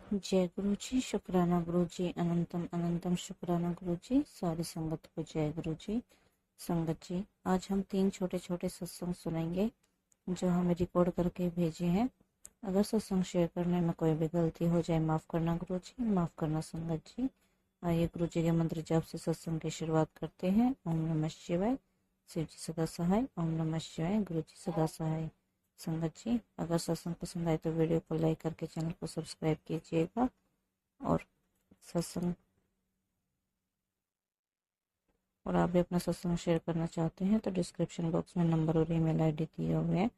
जय गुरु जी, शुक्राना गुरु जी, अनंतम अनंतम शुक्राना गुरु जी, सारी संगत को जय गुरु जी। संगत जी, आज हम 3 छोटे छोटे सत्संग सुनेंगे जो हमें रिकॉर्ड करके भेजे हैं। अगर सत्संग शेयर करने में कोई भी गलती हो जाए माफ़ करना गुरु जी, माफ़ करना संगत जी। आइए गुरु जी के मंत्र जाप से सत्संग की शुरुआत करते हैं। ओम नमः शिवाय। शिव जी सदा सहाय। ओम नमः शिवाय। गुरु जी सदा सहाय। संगत जी, अगर सत्संग पसंद आए तो वीडियो को लाइक करके चैनल को सब्सक्राइब कीजिएगा और सत्संग और आप भी अपना सत्संग शेयर करना चाहते हैं तो डिस्क्रिप्शन बॉक्स में नंबर और ईमेल आईडी दिए हुए हैं,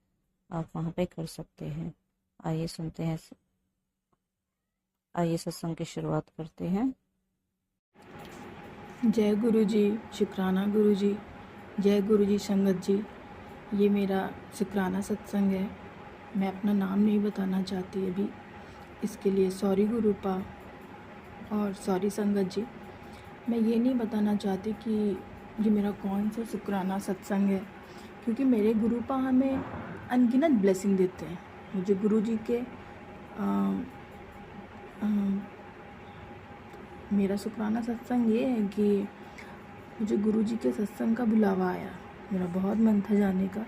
आप वहां पे कर सकते हैं। आइए सुनते हैं, आइए सत्संग की शुरुआत करते हैं। जय गुरु जी, शुक्राना गुरु जी, जय गुरु जी। संगत जी, ये मेरा शुक्राना सत्संग है। मैं अपना नाम नहीं बताना चाहती अभी, इसके लिए सॉरी गुरुपा और सॉरी संगत जी। मैं ये नहीं बताना चाहती कि ये मेरा कौन सा शुक्राना सत्संग है, क्योंकि मेरे गुरुपा हमें अनगिनत ब्लेसिंग देते हैं। मुझे गुरु जी के मेरा शुक्राना सत्संग ये है कि मुझे गुरु जी के सत्संग का बुलावा आया। मेरा बहुत मन था जाने का,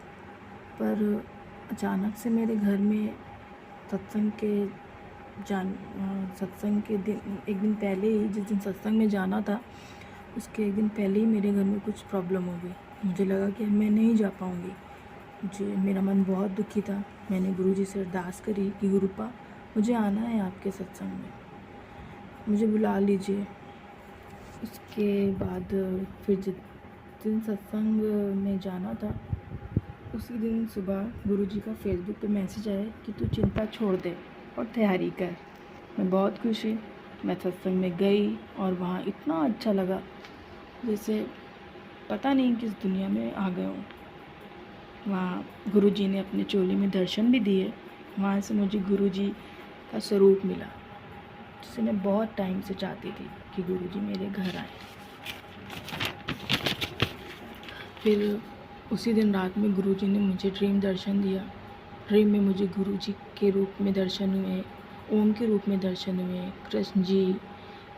पर अचानक से मेरे घर में सत्संग के दिन, एक दिन पहले ही, जिस दिन सत्संग में जाना था उसके एक दिन पहले ही मेरे घर में कुछ प्रॉब्लम हो गई। मुझे लगा कि मैं नहीं जा पाऊँगी। मेरा मन बहुत दुखी था। मैंने गुरु जी से अरदास करी कि गुरुपा, मुझे आना है आपके सत्संग में, मुझे बुला लीजिए। उसके बाद फिर जिस दिन सत्संग में जाना था उसी दिन सुबह गुरु जी का फेसबुक पे मैसेज आया कि तू चिंता छोड़ दे और तैयारी कर। मैं बहुत खुश हुई। मैं सत्संग में गई और वहाँ इतना अच्छा लगा जैसे पता नहीं किस दुनिया में आ गए हूँ। वहाँ गुरु जी ने अपने चोली में दर्शन भी दिए। वहाँ से मुझे गुरु जी का स्वरूप मिला, जिसे मैं बहुत टाइम से चाहती थी कि गुरु जी मेरे घर आए। फिर उसी दिन रात में गुरु जी ने मुझे ड्रीम दर्शन दिया। ड्रीम में मुझे गुरु जी के रूप में दर्शन हुए, ओम के रूप में दर्शन हुए, कृष्ण जी,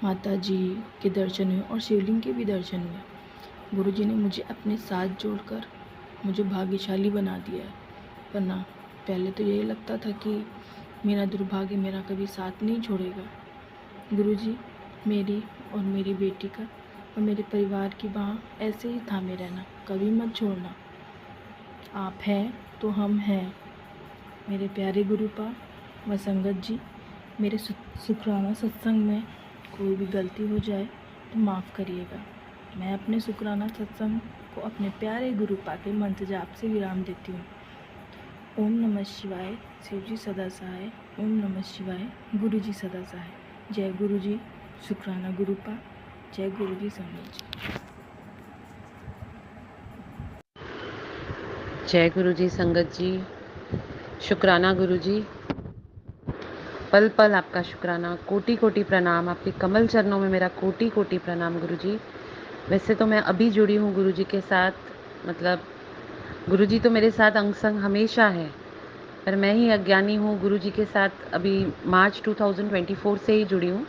माता जी के दर्शन हुए और शिवलिंग के भी दर्शन हुए। गुरु जी ने मुझे अपने साथ जोड़कर मुझे भाग्यशाली बना दिया है। वरना पहले तो यही लगता था कि मेरा दुर्भाग्य मेरा कभी साथ नहीं छोड़ेगा। गुरु जी मेरी और मेरी बेटी का और मेरे परिवार की बाँह ऐसे ही थामे रहना, कभी मत छोड़ना। आप हैं तो हम हैं। मेरे प्यारे गुरुपा व संगत जी, मेरे शुक्राना सत्संग में कोई भी गलती हो जाए तो माफ़ करिएगा। मैं अपने शुक्राना सत्संग को अपने प्यारे गुरुपा के मंत्र जाप से विराम देती हूँ। ओम नमः शिवाय। शिव जी सदा सहाय। ओम नमः शिवाय। गुरु जी सदा सहाय। जय गुरु जी, शुक्राना गुरुपा, जय गुरु जी संगत जी। जय गुरु जी संगत जी, शुक्राना गुरु जी। पल पल आपका शुक्राना, कोटि कोटि प्रणाम। आपके कमल चरणों में मेरा कोटि कोटि प्रणाम गुरु जी। वैसे तो मैं अभी जुड़ी हूँ गुरु जी के साथ, मतलब गुरु जी तो मेरे साथ अंग संग हमेशा है, पर मैं ही अज्ञानी हूँ। गुरु जी के साथ अभी मार्च 2024 से ही जुड़ी हूँ।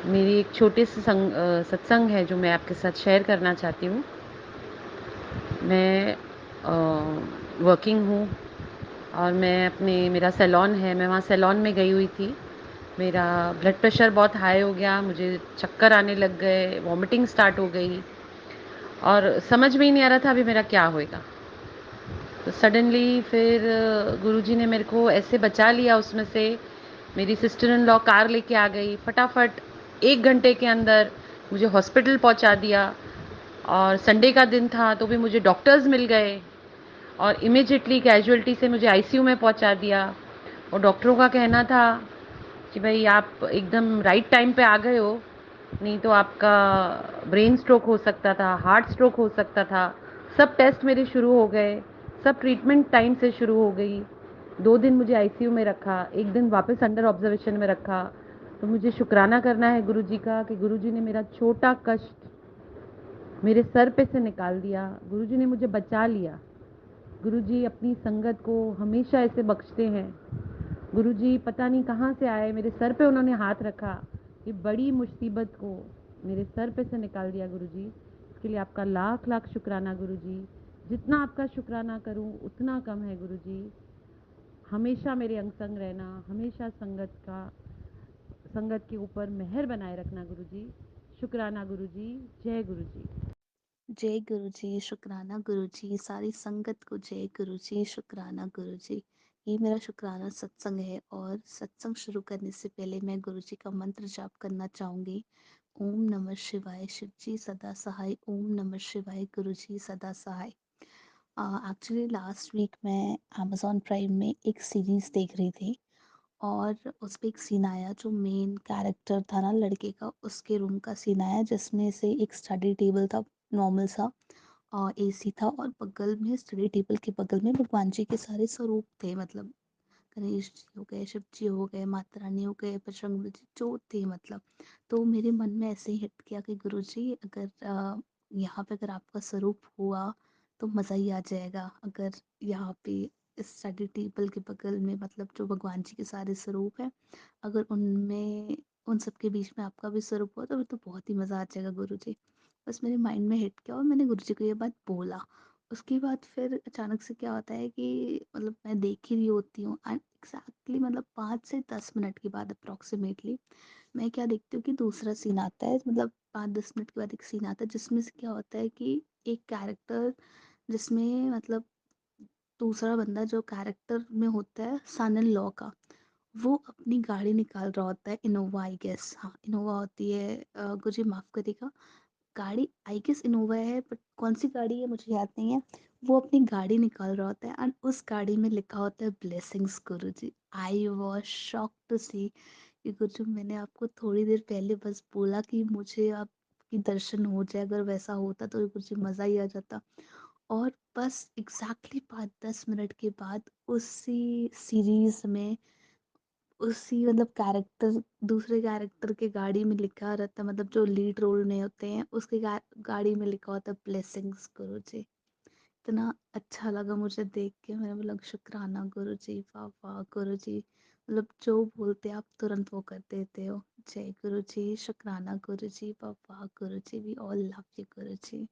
मेरी एक छोटे से सत्संग है जो मैं आपके साथ शेयर करना चाहती हूँ। मैं वर्किंग हूँ और मेरा सैलून है, मैं वहाँ सैलून में गई हुई थी। मेरा ब्लड प्रेशर बहुत हाई हो गया, मुझे चक्कर आने लग गए, वॉमिटिंग स्टार्ट हो गई और समझ में ही नहीं आ रहा था अभी मेरा क्या होएगा। तो सडनली फिर गुरुजी ने मेरे को ऐसे बचा लिया उसमें से। मेरी सिस्टर इन लॉ कार लेके आ गई, फटाफट 1 घंटे के अंदर मुझे हॉस्पिटल पहुंचा दिया। और संडे का दिन था तो भी मुझे डॉक्टर्स मिल गए और इमीडिएटली कैजुअल्टी से मुझे आईसीयू में पहुंचा दिया। और डॉक्टरों का कहना था कि भाई आप एकदम राइट टाइम पे आ गए हो, नहीं तो आपका ब्रेन स्ट्रोक हो सकता था, हार्ट स्ट्रोक हो सकता था। सब टेस्ट मेरे शुरू हो गए, सब ट्रीटमेंट टाइम से शुरू हो गई। 2 दिन मुझे आईसीयू में रखा, 1 दिन वापस अंडर ऑब्जर्वेशन में रखा। तो मुझे शुक्राना करना है गुरुजी का कि गुरुजी ने मेरा छोटा कष्ट मेरे सर पे से निकाल दिया। गुरुजी ने मुझे बचा लिया। गुरुजी अपनी संगत को हमेशा ऐसे बख्शते हैं गुरुजी पता नहीं कहाँ से आए, मेरे सर पे उन्होंने हाथ रखा, ये बड़ी मुसीबत को मेरे सर पे से निकाल दिया गुरुजी। इसके लिए आपका लाख लाख शुक्राना गुरुजी। जितना आपका शुक्राना करूं उतना कम है गुरुजी। हमेशा मेरे अंग संग रहना, हमेशा संगत के ऊपर मेहर बनाए रखना गुरुजी। शुक्राना गुरुजी। जय गुरुजी। जय गुरुजी, शुक्राना गुरुजी, सारी संगत को जय गुरुजी, शुक्राना गुरुजी। ये मेरा शुक्राना सत्संग है और सत्संग शुरू करने से पहले मैं गुरुजी का मंत्र जाप करना चाहूँगी। ओम नमः शिवाय, शिव जी सदा सहाय, ओम नमः शिवाय, गुरुजी सदा सहाय। एक्चुअली लास्ट वीक मैं अमेज़न प्राइम में एक सीरीज़ देख रही थी और उस पे एक सीन आया जो मेन कैरेक्टर था ना लड़के का, उसके रूम का सीन आया जिसमें से एक स्टडी टेबल था, नॉर्मल सा एसी था और बगल में स्टडी टेबल के बगल में भगवान जी के सारे स्वरूप थे, मतलब गणेश जी हो गए, शिव जी हो गए, माता रानी हो गए, बजरंग जी जो थे मतलब। तो मेरे मन में ऐसे ही हिट किया कि गुरु जी अगर यहाँ पे अगर आपका स्वरूप हुआ तो मज़ा ही आ जाएगा। अगर यहाँ पे इस स्टडी टेबल के बगल में मतलब जो भगवान जी के सारे स्वरूप हैं, अगर उनमें उन सब के बीच में आपका भी स्वरूप हुआ तो बहुत ही मज़ा आ जाएगा गुरु जी। बस मेरे माइंड में हिट किया और मैंने गुरु जी को ये बात बोला। उसके बाद फिर अचानक से क्या होता है कि मतलब मैं देख ही रही होती हूँ एंड एग्जैक्टली मतलब 5 से 10 मिनट के बाद अप्रॉक्सीमेटली मैं क्या देखती हूँ कि दूसरा सीन आता है, मतलब 5-10 मिनट के बाद एक सीन आता है जिसमें से क्या होता है कि एक कैरेक्टर जिसमें मतलब दूसरा बंदा जो कैरेक्टर में होता है सन इन लॉ का, वो अपनी गाड़ी निकाल रहा होता है, इनोवा आई गेस, हाँ इनोवा होती है, मुझे माफ़ करिएगा, गाड़ी आई गेस इनोवा है बट कौन सी गाड़ी है मुझे याद नहीं है। वो अपनी गाड़ी निकाल रहा होता है एंड उस गाड़ी में लिखा होता है blessings Guruji. I was shocked to see कि गुरुजी मैंने आपको थोड़ी देर पहले बस बोला कि मुझे आपकी दर्शन हो जाए, अगर वैसा होता तो गुरुजी मज़ा ही आ जाता। और बस एग्जैक्टली 5-10 मिनट के बाद उसी सीरीज में उसी मतलब कैरेक्टर दूसरे कैरेक्टर के गाड़ी में लिखा रहता है, मतलब जो लीड रोल में होते हैं उसके गाड़ी में लिखा होता है ब्लेसिंग्स गुरु जी। इतना अच्छा लगा मुझे देख के, मैंने बोला शुक्राना गुरु जी, वाह वाह गुरु जी, मतलब जो बोलते आप तुरंत वो कर देते हो। जय गुरु जी, शुक्राना गुरु जी, वाह वाह गुरु जी, we all love you Guru ji.